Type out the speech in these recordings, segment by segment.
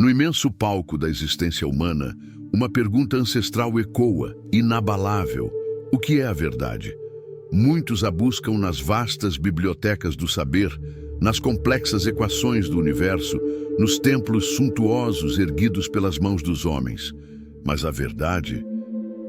No imenso palco da existência humana, uma pergunta ancestral ecoa, inabalável: o que é a verdade? Muitos a buscam nas vastas bibliotecas do saber, nas complexas equações do universo, nos templos suntuosos erguidos pelas mãos dos homens. Mas a verdade,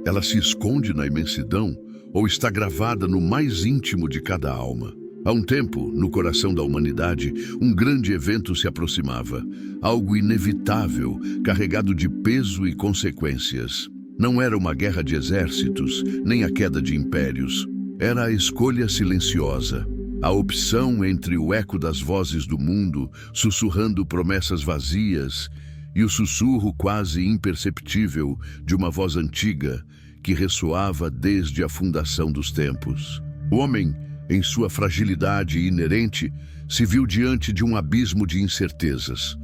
ela se esconde na imensidão ou está gravada no mais íntimo de cada alma. Há um tempo, no coração da humanidade, um grande evento se aproximava, algo inevitável, carregado de peso e consequências. Não era uma guerra de exércitos, nem a queda de impérios. Era a escolha silenciosa, a opção entre o eco das vozes do mundo, sussurrando promessas vazias, e o sussurro quase imperceptível de uma voz antiga que ressoava desde a fundação dos tempos. O homem, em sua fragilidade inerente, se viu diante de um abismo de incertezas.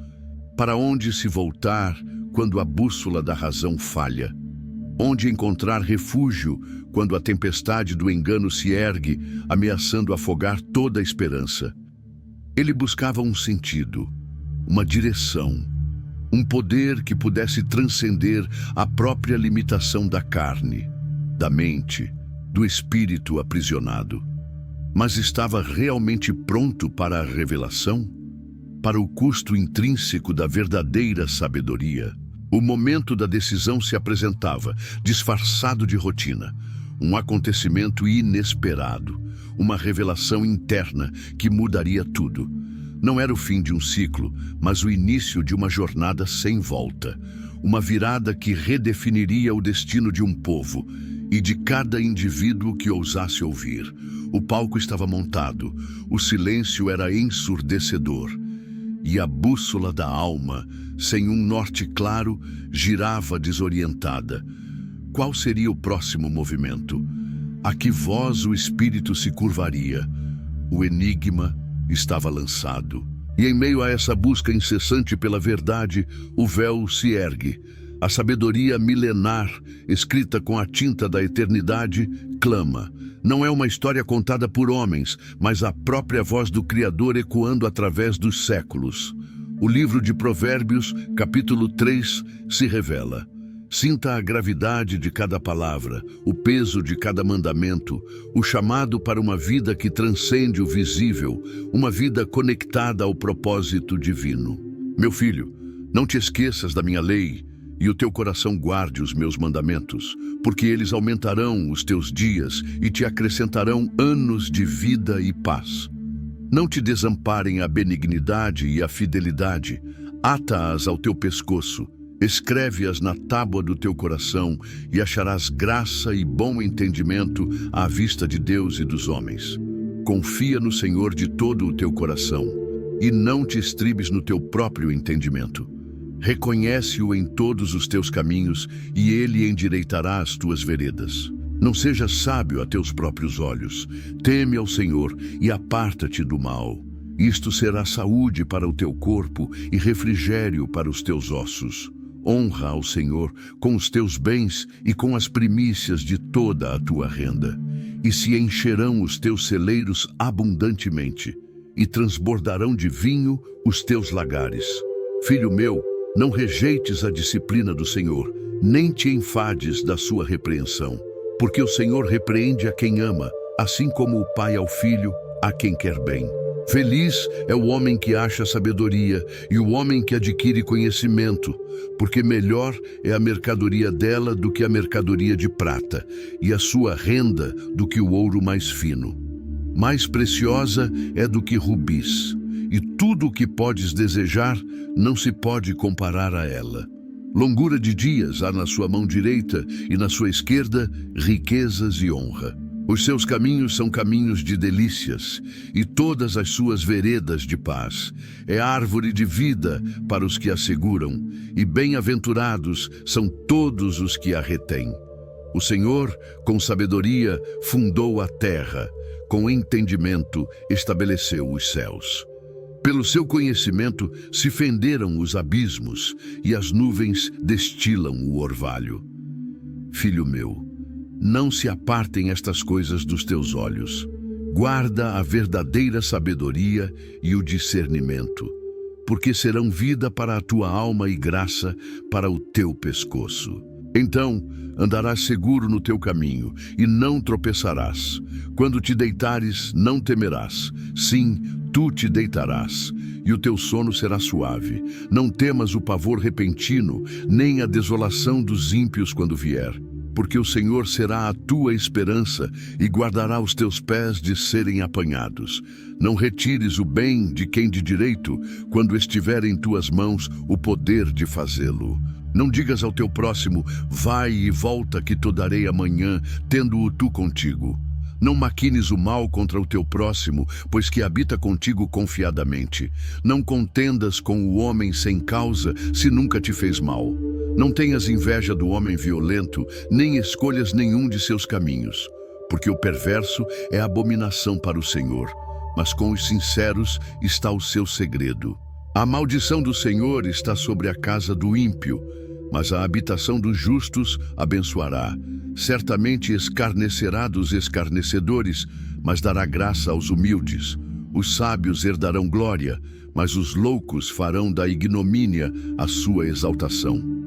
Para onde se voltar quando a bússola da razão falha? Onde encontrar refúgio quando a tempestade do engano se ergue, ameaçando afogar toda a esperança? Ele buscava um sentido, uma direção, um poder que pudesse transcender a própria limitação da carne, da mente, do espírito aprisionado. Mas estava realmente pronto para a revelação? Para o custo intrínseco da verdadeira sabedoria? O momento da decisão se apresentava, disfarçado de rotina. Um acontecimento inesperado, uma revelação interna que mudaria tudo. Não era o fim de um ciclo, mas o início de uma jornada sem volta. Uma virada que redefiniria o destino de um povo e de cada indivíduo que ousasse ouvir. O palco estava montado, o silêncio era ensurdecedor. E a bússola da alma, sem um norte claro, girava desorientada. Qual seria o próximo movimento? A que voz o espírito se curvaria? O enigma estava lançado. E em meio a essa busca incessante pela verdade, o véu se ergue. A sabedoria milenar, escrita com a tinta da eternidade, clama. Não é uma história contada por homens, mas a própria voz do Criador ecoando através dos séculos. O livro de Provérbios, capítulo 3, se revela. Sinta a gravidade de cada palavra, o peso de cada mandamento, o chamado para uma vida que transcende o visível, uma vida conectada ao propósito divino. Meu filho, não te esqueças da minha lei, e o teu coração guarde os meus mandamentos, porque eles aumentarão os teus dias e te acrescentarão anos de vida e paz. Não te desamparem a benignidade e a fidelidade, ata-as ao teu pescoço, escreve-as na tábua do teu coração e acharás graça e bom entendimento à vista de Deus e dos homens. Confia no Senhor de todo o teu coração e não te estribes no teu próprio entendimento. Reconhece-o em todos os teus caminhos e ele endireitará as tuas veredas. Não sejas sábio a teus próprios olhos. Teme ao Senhor e aparta-te do mal. Isto será saúde para o teu corpo e refrigério para os teus ossos. Honra ao Senhor com os teus bens e com as primícias de toda a tua renda. E se encherão os teus celeiros abundantemente, e transbordarão de vinho os teus lagares. Filho meu, não rejeites a disciplina do Senhor, nem te enfades da sua repreensão, porque o Senhor repreende a quem ama, assim como o pai ao filho, a quem quer bem. Feliz é o homem que acha sabedoria e o homem que adquire conhecimento, porque melhor é a mercadoria dela do que a mercadoria de prata, e a sua renda do que o ouro mais fino. Mais preciosa é do que rubis, e tudo o que podes desejar não se pode comparar a ela. Longura de dias há na sua mão direita e na sua esquerda riquezas e honra. Os seus caminhos são caminhos de delícias, e todas as suas veredas de paz. É árvore de vida para os que a seguram, e bem-aventurados são todos os que a retêm. O Senhor, com sabedoria, fundou a terra, com entendimento estabeleceu os céus. Pelo seu conhecimento se fenderam os abismos, e as nuvens destilam o orvalho. Filho meu, não se apartem estas coisas dos teus olhos. Guarda a verdadeira sabedoria e o discernimento, porque serão vida para a tua alma e graça para o teu pescoço. Então andarás seguro no teu caminho e não tropeçarás. Quando te deitares, não temerás. Sim, tu te deitarás, e o teu sono será suave. Não temas o pavor repentino, nem a desolação dos ímpios quando vier. Porque o Senhor será a tua esperança e guardará os teus pés de serem apanhados. Não retires o bem de quem de direito, quando estiver em tuas mãos o poder de fazê-lo. Não digas ao teu próximo, vai e volta que te darei amanhã, tendo-o tu contigo. Não maquines o mal contra o teu próximo, pois que habita contigo confiadamente. Não contendas com o homem sem causa, se nunca te fez mal. Não tenhas inveja do homem violento, nem escolhas nenhum de seus caminhos, porque o perverso é abominação para o Senhor, mas com os sinceros está o seu segredo. A maldição do Senhor está sobre a casa do ímpio, mas a habitação dos justos abençoará. Certamente escarnecerá dos escarnecedores, mas dará graça aos humildes. Os sábios herdarão glória, mas os loucos farão da ignomínia a sua exaltação.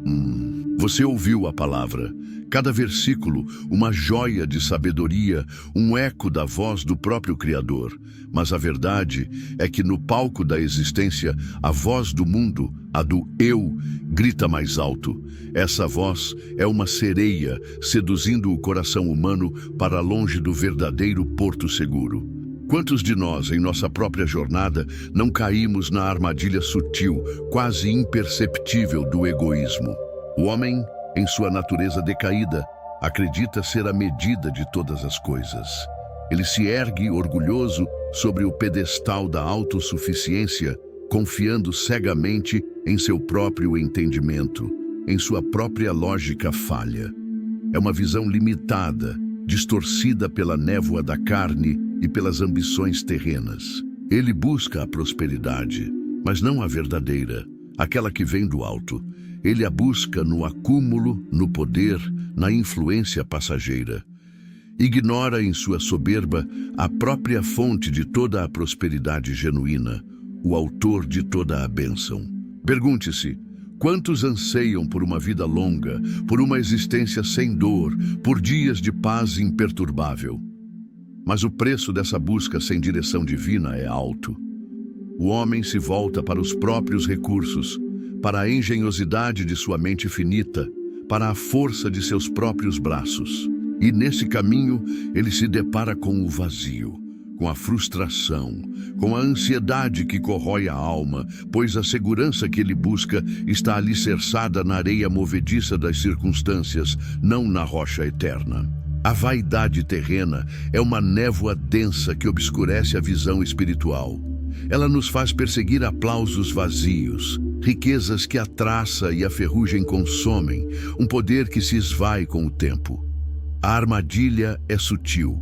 Você ouviu a palavra. Cada versículo, uma joia de sabedoria, um eco da voz do próprio Criador. Mas a verdade é que no palco da existência, a voz do mundo, a do eu, grita mais alto. Essa voz é uma sereia seduzindo o coração humano para longe do verdadeiro porto seguro. Quantos de nós, em nossa própria jornada, não caímos na armadilha sutil, quase imperceptível do egoísmo? O homem, em sua natureza decaída, acredita ser a medida de todas as coisas. Ele se ergue orgulhoso sobre o pedestal da autossuficiência, confiando cegamente em seu próprio entendimento, em sua própria lógica falha. É uma visão limitada, distorcida pela névoa da carne e pelas ambições terrenas. Ele busca a prosperidade, mas não a verdadeira, aquela que vem do alto. Ele a busca no acúmulo, no poder, na influência passageira. Ignora em sua soberba a própria fonte de toda a prosperidade genuína, o autor de toda a bênção. Pergunte-se, quantos anseiam por uma vida longa, por uma existência sem dor, por dias de paz imperturbável? Mas o preço dessa busca sem direção divina é alto. O homem se volta para os próprios recursos, para a engenhosidade de sua mente finita, para a força de seus próprios braços. E nesse caminho ele se depara com o vazio, com a frustração, com a ansiedade que corrói a alma, pois a segurança que ele busca está alicerçada na areia movediça das circunstâncias, não na rocha eterna. A vaidade terrena é uma névoa densa que obscurece a visão espiritual. Ela nos faz perseguir aplausos vazios, riquezas que a traça e a ferrugem consomem, um poder que se esvai com o tempo. A armadilha é sutil.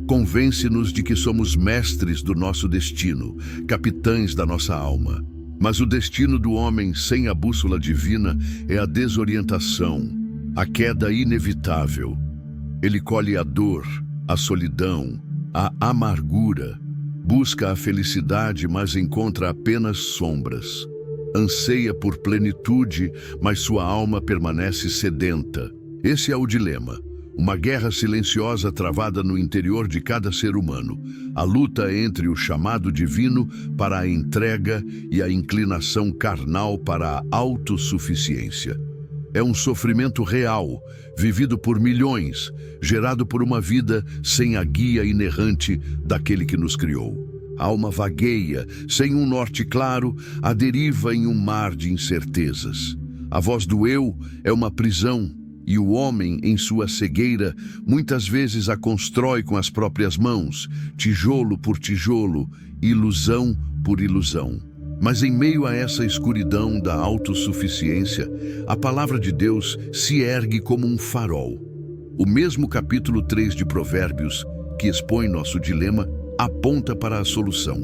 Convence-nos de que somos mestres do nosso destino, capitães da nossa alma. Mas o destino do homem sem a bússola divina é a desorientação, a queda inevitável. Ele colhe a dor, a solidão, a amargura. Busca a felicidade, mas encontra apenas sombras. Anseia por plenitude, mas sua alma permanece sedenta. Esse é o dilema. Uma guerra silenciosa travada no interior de cada ser humano. A luta entre o chamado divino para a entrega e a inclinação carnal para a autossuficiência. É um sofrimento real, vivido por milhões, gerado por uma vida sem a guia inerrante daquele que nos criou. A alma vagueia, sem um norte claro, à deriva em um mar de incertezas. A voz do eu é uma prisão, e o homem, em sua cegueira, muitas vezes a constrói com as próprias mãos, tijolo por tijolo, ilusão por ilusão. Mas em meio a essa escuridão da autossuficiência, a palavra de Deus se ergue como um farol. O mesmo capítulo 3 de Provérbios, que expõe nosso dilema, aponta para a solução.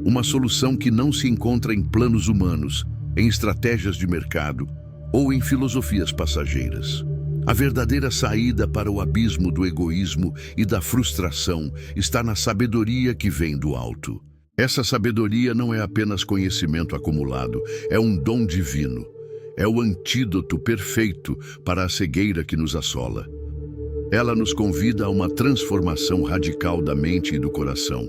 Uma solução que não se encontra em planos humanos, em estratégias de mercado ou em filosofias passageiras. A verdadeira saída para o abismo do egoísmo e da frustração está na sabedoria que vem do alto. Essa sabedoria não é apenas conhecimento acumulado, é um dom divino. É o antídoto perfeito para a cegueira que nos assola. Ela nos convida a uma transformação radical da mente e do coração.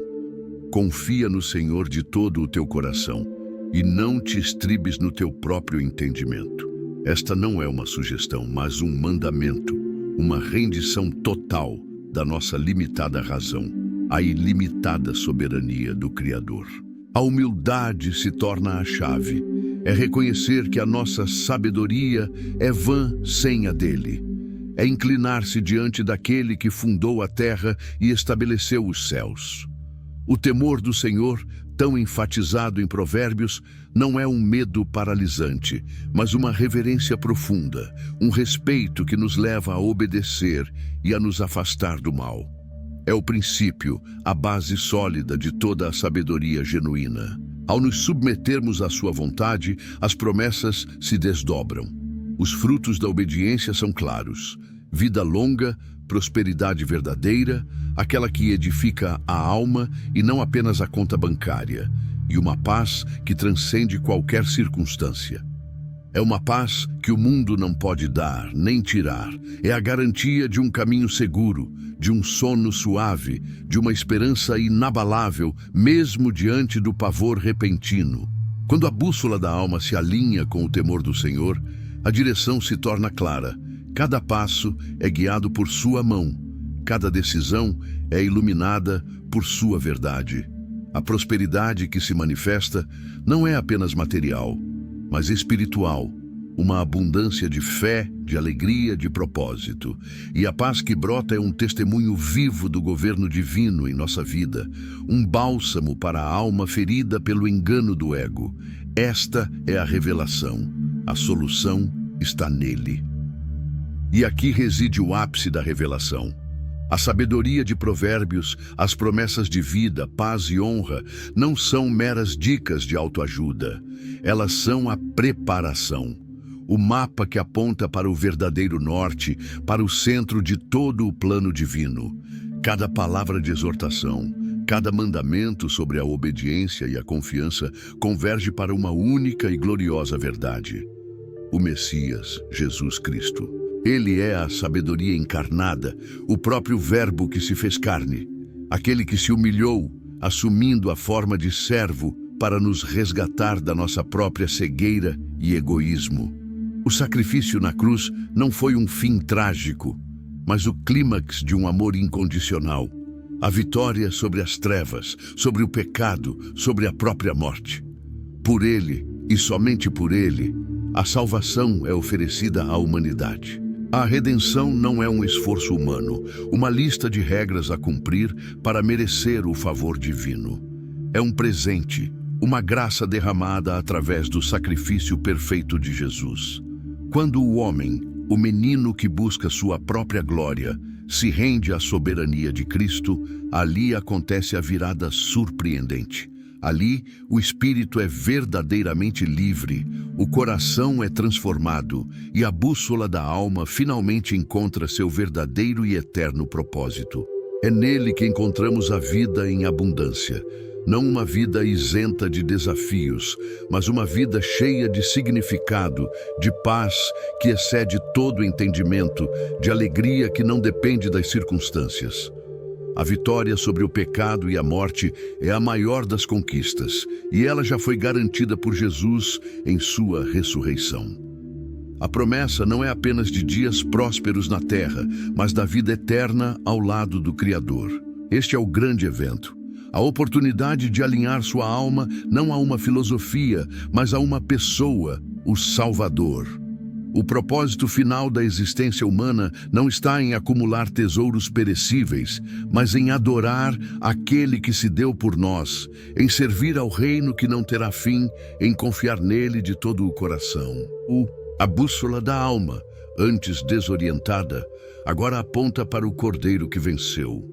Confia no Senhor de todo o teu coração e não te estribes no teu próprio entendimento. Esta não é uma sugestão, mas um mandamento, uma rendição total da nossa limitada razão à ilimitada soberania do Criador. A humildade se torna a chave. É reconhecer que a nossa sabedoria é vã sem a dele. É inclinar-se diante daquele que fundou a terra e estabeleceu os céus. O temor do Senhor, tão enfatizado em Provérbios, não é um medo paralisante, mas uma reverência profunda, um respeito que nos leva a obedecer e a nos afastar do mal. É o princípio, a base sólida de toda a sabedoria genuína. Ao nos submetermos à sua vontade, as promessas se desdobram. Os frutos da obediência são claros: vida longa, prosperidade verdadeira, aquela que edifica a alma e não apenas a conta bancária, e uma paz que transcende qualquer circunstância. É uma paz que o mundo não pode dar, nem tirar. É a garantia de um caminho seguro, de um sono suave, de uma esperança inabalável, mesmo diante do pavor repentino. Quando a bússola da alma se alinha com o temor do Senhor, a direção se torna clara. Cada passo é guiado por sua mão. Cada decisão é iluminada por sua verdade. A prosperidade que se manifesta não é apenas material, mas espiritual, uma abundância de fé, de alegria, de propósito. E a paz que brota é um testemunho vivo do governo divino em nossa vida, um bálsamo para a alma ferida pelo engano do ego. Esta é a revelação. A solução está nele. E aqui reside o ápice da revelação. A sabedoria de Provérbios, as promessas de vida, paz e honra não são meras dicas de autoajuda. Elas são a preparação, o mapa que aponta para o verdadeiro norte, para o centro de todo o plano divino. Cada palavra de exortação, cada mandamento sobre a obediência e a confiança converge para uma única e gloriosa verdade: o Messias, Jesus Cristo. Ele é a sabedoria encarnada, o próprio Verbo que se fez carne, aquele que se humilhou, assumindo a forma de servo para nos resgatar da nossa própria cegueira e egoísmo. O sacrifício na cruz não foi um fim trágico, mas o clímax de um amor incondicional. A vitória sobre as trevas, sobre o pecado, sobre a própria morte. Por ele, e somente por ele, a salvação é oferecida à humanidade. A redenção não é um esforço humano, uma lista de regras a cumprir para merecer o favor divino. É um presente, uma graça derramada através do sacrifício perfeito de Jesus. Quando o homem, o menino que busca sua própria glória, se rende à soberania de Cristo, ali acontece a virada surpreendente. Ali, o espírito é verdadeiramente livre, o coração é transformado e a bússola da alma finalmente encontra seu verdadeiro e eterno propósito. É nele que encontramos a vida em abundância, não uma vida isenta de desafios, mas uma vida cheia de significado, de paz que excede todo entendimento, de alegria que não depende das circunstâncias. A vitória sobre o pecado e a morte é a maior das conquistas, e ela já foi garantida por Jesus em sua ressurreição. A promessa não é apenas de dias prósperos na terra, mas da vida eterna ao lado do Criador. Este é o grande evento. A oportunidade de alinhar sua alma não a uma filosofia, mas a uma pessoa, o Salvador. O propósito final da existência humana não está em acumular tesouros perecíveis, mas em adorar aquele que se deu por nós, em servir ao reino que não terá fim, em confiar nele de todo o coração. A bússola da alma, antes desorientada, agora aponta para o Cordeiro que venceu.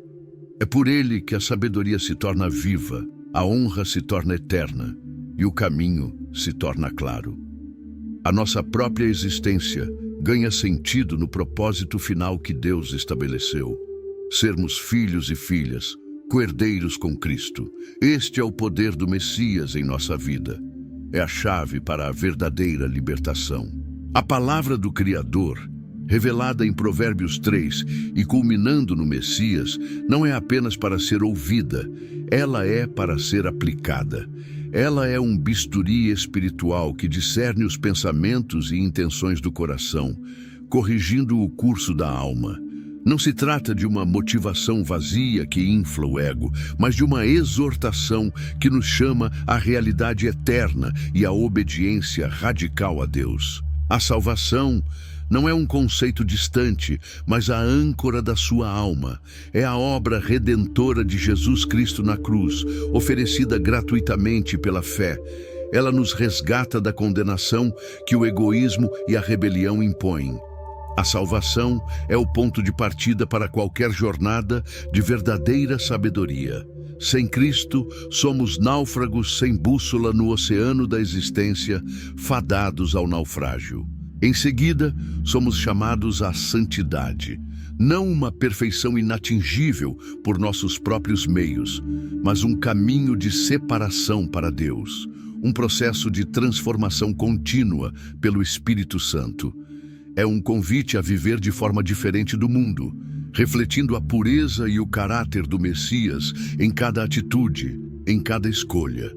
É por ele que a sabedoria se torna viva, a honra se torna eterna e o caminho se torna claro. A nossa própria existência ganha sentido no propósito final que Deus estabeleceu. Sermos filhos e filhas, coerdeiros com Cristo. Este é o poder do Messias em nossa vida. É a chave para a verdadeira libertação. A palavra do Criador, revelada em Provérbios 3 e culminando no Messias, não é apenas para ser ouvida, ela é para ser aplicada. Ela é um bisturi espiritual que discerne os pensamentos e intenções do coração, corrigindo o curso da alma. Não se trata de uma motivação vazia que infla o ego, mas de uma exortação que nos chama à realidade eterna e à obediência radical a Deus. A salvação não é um conceito distante, mas a âncora da sua alma. É a obra redentora de Jesus Cristo na cruz, oferecida gratuitamente pela fé. Ela nos resgata da condenação que o egoísmo e a rebelião impõem. A salvação é o ponto de partida para qualquer jornada de verdadeira sabedoria. Sem Cristo, somos náufragos sem bússola no oceano da existência, fadados ao naufrágio. Em seguida, somos chamados à santidade. Não uma perfeição inatingível por nossos próprios meios, mas um caminho de separação para Deus. Um processo de transformação contínua pelo Espírito Santo. É um convite a viver de forma diferente do mundo, refletindo a pureza e o caráter do Messias em cada atitude, em cada escolha.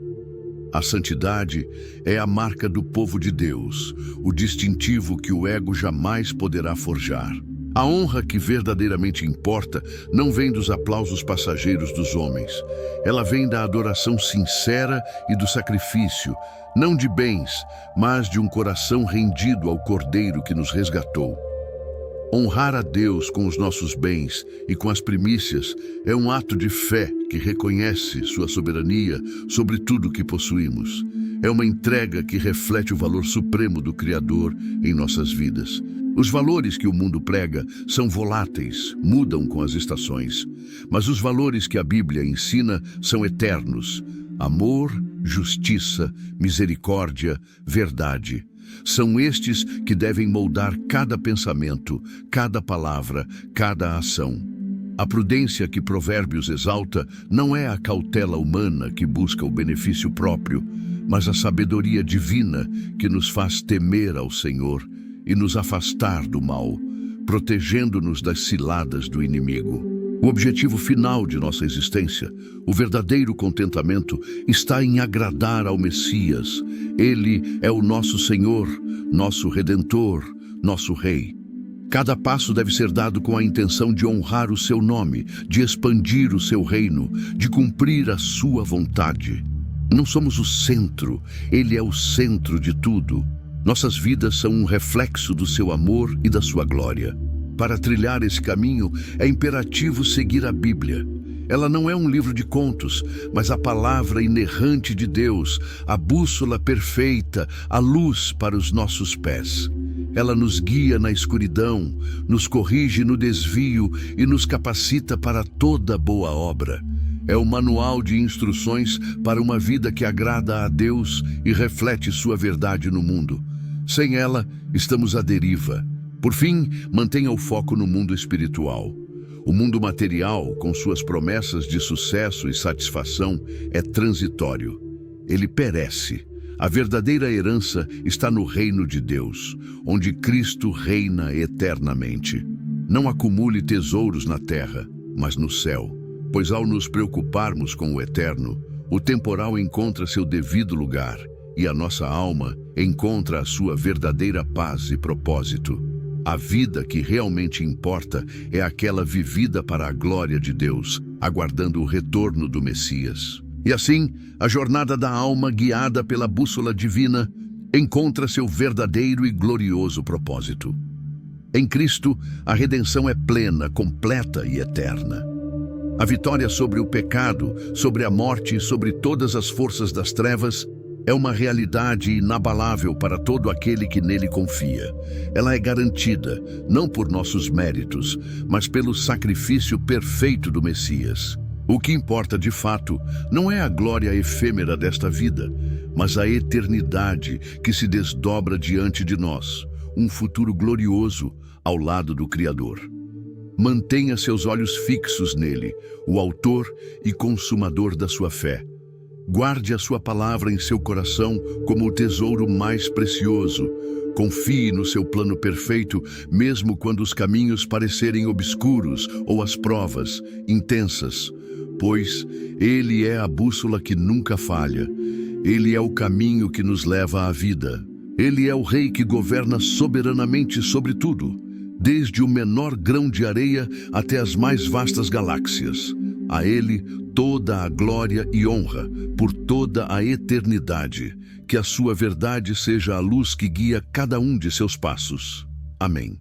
A santidade é a marca do povo de Deus, o distintivo que o ego jamais poderá forjar. A honra que verdadeiramente importa não vem dos aplausos passageiros dos homens. Ela vem da adoração sincera e do sacrifício, não de bens, mas de um coração rendido ao Cordeiro que nos resgatou. Honrar a Deus com os nossos bens e com as primícias é um ato de fé que reconhece sua soberania sobre tudo que possuímos. É uma entrega que reflete o valor supremo do Criador em nossas vidas. Os valores que o mundo prega são voláteis, mudam com as estações. Mas os valores que a Bíblia ensina são eternos. Amor, justiça, misericórdia, verdade. São estes que devem moldar cada pensamento, cada palavra, cada ação. A prudência que Provérbios exalta não é a cautela humana que busca o benefício próprio, mas a sabedoria divina que nos faz temer ao Senhor e nos afastar do mal, protegendo-nos das ciladas do inimigo. O objetivo final de nossa existência, o verdadeiro contentamento, está em agradar ao Messias. Ele é o nosso Senhor, nosso Redentor, nosso Rei. Cada passo deve ser dado com a intenção de honrar o seu nome, de expandir o seu reino, de cumprir a sua vontade. Não somos o centro, ele é o centro de tudo. Nossas vidas são um reflexo do seu amor e da sua glória. Para trilhar esse caminho, é imperativo seguir a Bíblia. Ela não é um livro de contos, mas a palavra inerrante de Deus, a bússola perfeita, a luz para os nossos pés. Ela nos guia na escuridão, nos corrige no desvio e nos capacita para toda boa obra. É o manual de instruções para uma vida que agrada a Deus e reflete sua verdade no mundo. Sem ela, estamos à deriva. Por fim, mantenha o foco no mundo espiritual. O mundo material, com suas promessas de sucesso e satisfação, é transitório. Ele perece. A verdadeira herança está no reino de Deus, onde Cristo reina eternamente. Não acumule tesouros na terra, mas no céu, pois ao nos preocuparmos com o eterno, o temporal encontra seu devido lugar e a nossa alma encontra a sua verdadeira paz e propósito. A vida que realmente importa é aquela vivida para a glória de Deus, aguardando o retorno do Messias. E assim, a jornada da alma, guiada pela bússola divina, encontra seu verdadeiro e glorioso propósito. Em Cristo, a redenção é plena, completa e eterna. A vitória sobre o pecado, sobre a morte e sobre todas as forças das trevas é uma realidade inabalável para todo aquele que nele confia. Ela é garantida, não por nossos méritos, mas pelo sacrifício perfeito do Messias. O que importa de fato não é a glória efêmera desta vida, mas a eternidade que se desdobra diante de nós, um futuro glorioso ao lado do Criador. Mantenha seus olhos fixos nele, o autor e consumador da sua fé. Guarde a sua palavra em seu coração como o tesouro mais precioso. Confie no seu plano perfeito, mesmo quando os caminhos parecerem obscuros ou as provas intensas, pois ele é a bússola que nunca falha. Ele é o caminho que nos leva à vida. Ele é o Rei que governa soberanamente sobre tudo, desde o menor grão de areia até as mais vastas galáxias. A Ele toda a glória e honra por toda a eternidade. Que a sua verdade seja a luz que guia cada um de seus passos. Amém.